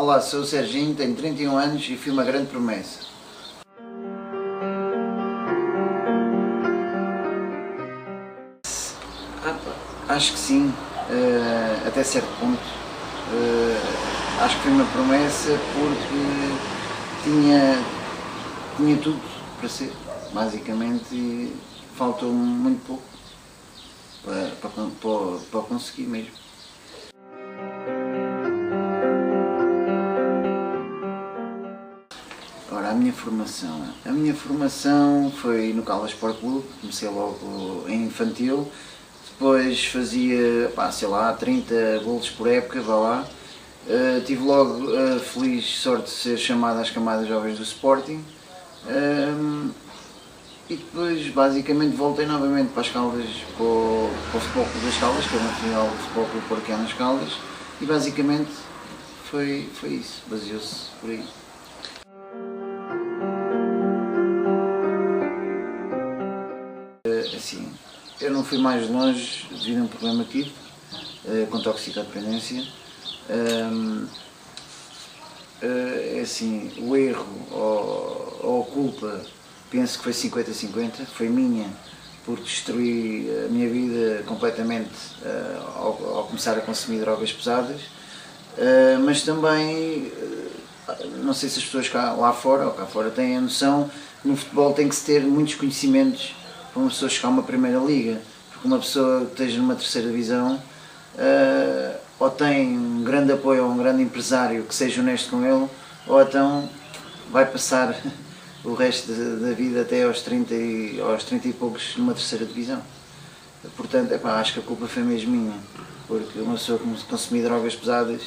Olá, sou o Serginho, tenho 31 anos e fui uma grande promessa. Acho que sim, até certo ponto. Acho que foi uma promessa porque tinha tudo para ser, basicamente, e faltou muito pouco para conseguir mesmo. Ora, a minha formação foi no Caldas Sport Clube, comecei logo em infantil, depois fazia, sei lá, 30 golos por época, vá lá. Tive logo a feliz sorte de ser chamado às camadas jovens do Sporting, e depois basicamente voltei novamente para as Caldas, para o Futebol Clube das Caldas, que era uma filial do Futebol Clube Porquê nas Caldas, e basicamente foi isso, baseou-se por aí. Assim, eu não fui mais longe devido a um problema que tive com toxicodependência. Assim, o erro ou a culpa, penso que foi 50-50, foi minha, por destruir a minha vida completamente ao começar a consumir drogas pesadas, mas também, não sei se as pessoas lá fora ou cá fora têm a noção, no futebol tem que se ter muitos conhecimentos para uma pessoa chegar a uma primeira liga, porque uma pessoa que esteja numa terceira divisão ou tem um grande apoio ou um grande empresário que seja honesto com ele, ou então vai passar o resto da vida até aos 30 e poucos numa terceira divisão. Portanto, acho que a culpa foi mesmo minha, porque uma pessoa que consumir drogas pesadas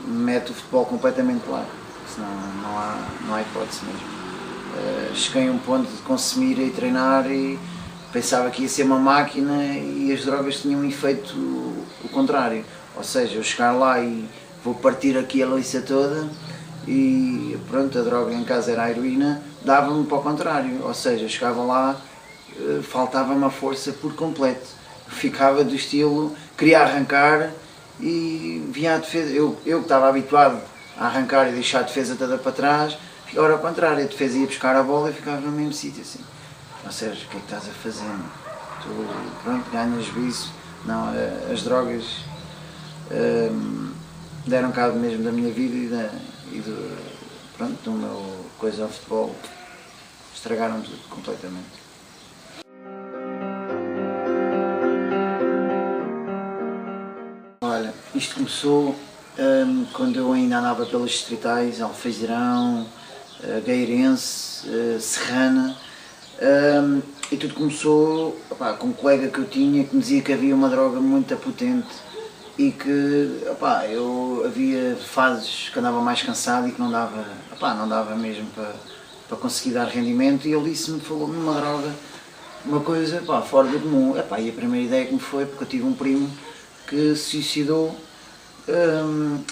mete o futebol completamente lá, senão não há hipótese mesmo. Cheguei a um ponto de consumir e treinar e pensava que ia ser uma máquina e as drogas tinham um efeito o contrário, ou seja, eu chegar lá e vou partir aqui a lixa toda e pronto, a droga em casa era a heroína, dava-me para o contrário, ou seja, eu chegava lá, faltava-me a força por completo, ficava do estilo, queria arrancar e vinha a defesa, eu que estava habituado a arrancar e deixar a defesa toda para trás, ficava ao contrário, a defesa ia buscar a bola e ficava no mesmo sítio assim. Ou seja, o que é que estás a fazer? Tu, pronto, ganhas vício. Não, as drogas deram cabo mesmo da minha vida do meu coisa ao futebol. Estragaram tudo completamente. Olha, isto começou quando eu ainda andava pelas distritais, Alfeirão, Gueirense, Serrana. E tudo começou com um colega que eu tinha que me dizia que havia uma droga muito potente e que havia fases que andava mais cansado e que não dava mesmo para conseguir dar rendimento, e ele falou-me uma droga, uma coisa fora do comum. E a primeira ideia que me foi, porque eu tive um primo que se suicidou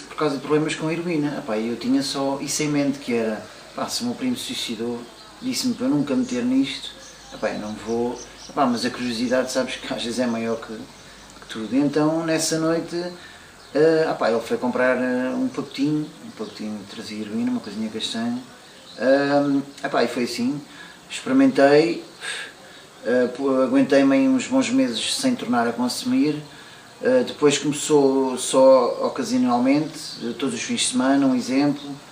por causa de problemas com a heroína, e eu tinha só isso em mente, que era, se o meu primo se suicidou, disse-me para eu nunca meter nisto, eu não vou, mas a curiosidade, sabes que às vezes é maior que tudo. Então nessa noite ele foi comprar um pacotinho trazia heroína, uma coisinha castanha, e foi assim, experimentei, aguentei-me uns bons meses sem tornar a consumir, depois começou só ocasionalmente, todos os fins de semana, um exemplo.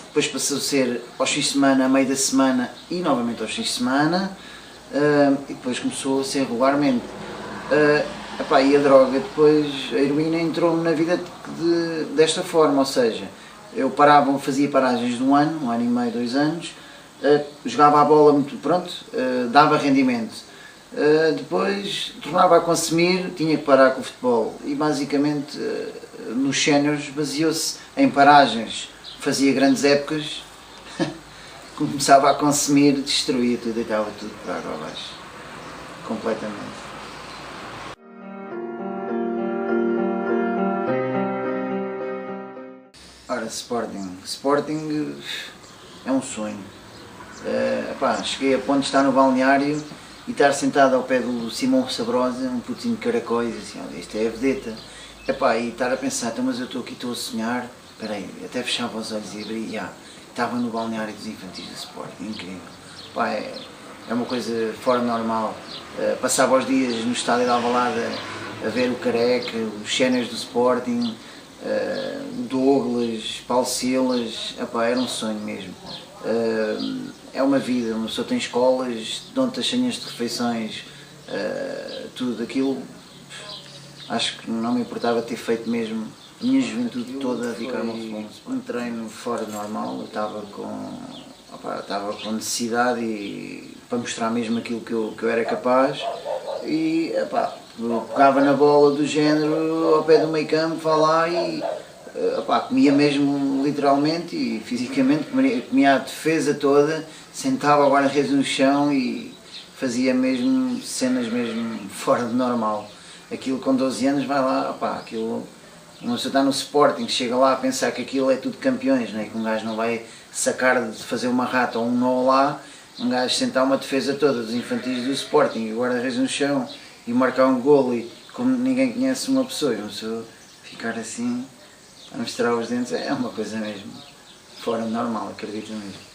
Depois passou a ser aos fins de semana, a meio da semana e novamente aos fins de semana, e depois começou a ser regularmente. E a droga, depois a heroína entrou-me na vida desta forma, ou seja, eu fazia paragens de um ano e meio, 2 anos, jogava a bola muito, dava rendimento, depois tornava a consumir, tinha que parar com o futebol e basicamente nos séniores baseou-se em paragens. Fazia grandes épocas, começava a consumir, destruía tudo, deitava tudo para água abaixo, completamente. Ora, Sporting é um sonho. Cheguei a ponto de estar no balneário e estar sentado ao pé do Simão Sabrosa, um putinho de caracóis, assim, isto é a vedeta. E estar a pensar, então, mas eu estou aqui, estou a sonhar, peraí, até fechava os olhos e abria, estava no balneário dos infantis do Sporting, incrível. Pá, é uma coisa fora normal. Passava os dias no estádio de Alvalade a ver o Careca, os cenas do Sporting, o Douglas, Paulo Silas, epá, era um sonho mesmo. É uma vida, uma pessoa tem escolas, dão-te as senhas de refeições, tudo aquilo. Acho que não me importava ter feito mesmo a minha juventude toda a dedicar-me ao futebol. Um treino fora normal, eu estava com necessidade para mostrar mesmo aquilo que eu era capaz e eu pegava na bola do género ao pé do meio campo, vá lá e comia mesmo literalmente e fisicamente, comia a defesa toda, sentava o guarda-redes no chão e fazia mesmo cenas mesmo fora de normal. Aquilo com 12 anos vai lá, aquilo, uma pessoa está no Sporting, chega lá a pensar que aquilo é tudo campeões, né? Que um gajo não vai sacar de fazer uma rata ou um nó lá, um gajo sentar uma defesa toda dos infantis do Sporting e o guarda-redes no chão e marcar um golo e como ninguém conhece uma pessoa, e uma pessoa ficar assim a mostrar os dentes é uma coisa mesmo fora de normal, acredito mesmo.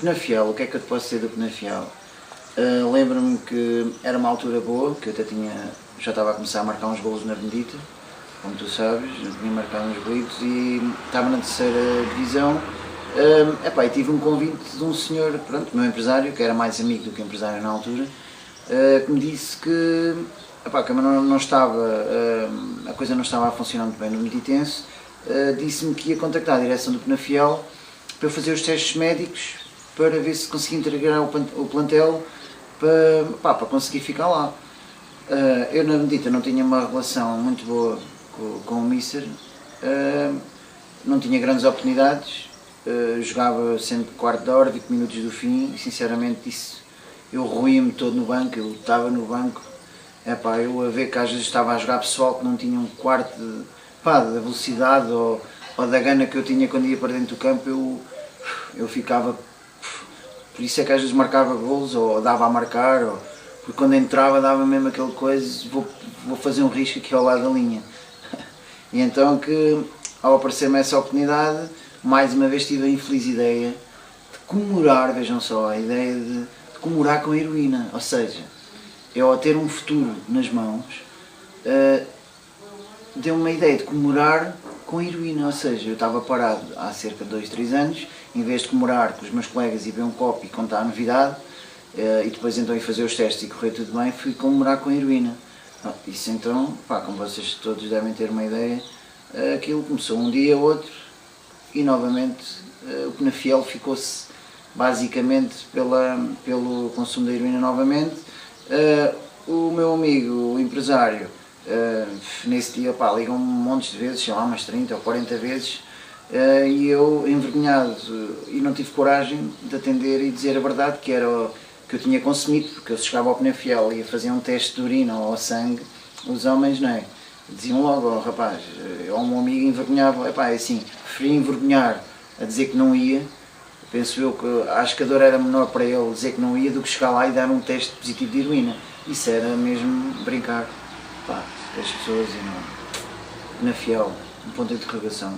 Penafiel, o que é que eu te posso dizer do Penafiel? Lembro-me que era uma altura boa, que eu até já estava a começar a marcar uns golos na Benedita, como tu sabes, eu tinha marcado uns golitos e estava na terceira divisão. E tive um convite de um senhor, pronto, meu empresário, que era mais amigo do que empresário na altura, que me disse que não estava, a coisa não estava a funcionar muito bem no Meditense, disse-me que ia contactar a direção do Penafiel para eu fazer os testes médicos para ver se conseguia integrar o plantel para conseguir ficar lá. Eu na Benedita não tinha uma relação muito boa com o Mister, não tinha grandes oportunidades, jogava sempre quarto de hora, 20 minutos do fim e sinceramente isso, eu roía-me todo no banco, eu estava no banco, eu a ver que às vezes estava a jogar pessoal que não tinha um quarto da velocidade ou da gana que eu tinha quando ia para dentro do campo, eu ficava, por isso é que às vezes marcava golos ou dava a marcar, porque quando entrava dava mesmo aquela coisa, vou fazer um risco aqui ao lado da linha. E então que ao aparecer-me essa oportunidade, mais uma vez tive a infeliz ideia de comemorar, vejam só, a ideia de comemorar com a heroína, ou seja, eu ao ter um futuro nas mãos, deu-me uma ideia de comemorar com a heroína, ou seja, eu estava parado há cerca de 2, 3 anos, em vez de comemorar com os meus colegas e beber um copo e contar a novidade, e depois então ir fazer os testes e correr tudo bem, fui comemorar com a heroína. Isso então, como vocês todos devem ter uma ideia, aquilo começou um dia, outro, e novamente o Penafiel ficou-se basicamente pelo consumo da heroína novamente. O meu amigo, o empresário, nesse dia ligam-me montes de vezes, sei lá, umas 30 ou 40 vezes, e eu, envergonhado, e não tive coragem de atender e dizer a verdade, que era o que eu tinha consumido, porque eu chegava ao Penafiel e ia fazer um teste de urina ou sangue, os homens, não é? Diziam logo, rapaz, ou um amigo envergonhava, assim, preferia envergonhar a dizer que não ia, penso eu que acho que a dor era menor para ele dizer que não ia do que chegar lá e dar um teste positivo de heroína. Isso era mesmo brincar, com as pessoas e não. Penafiel, um ponto de interrogação.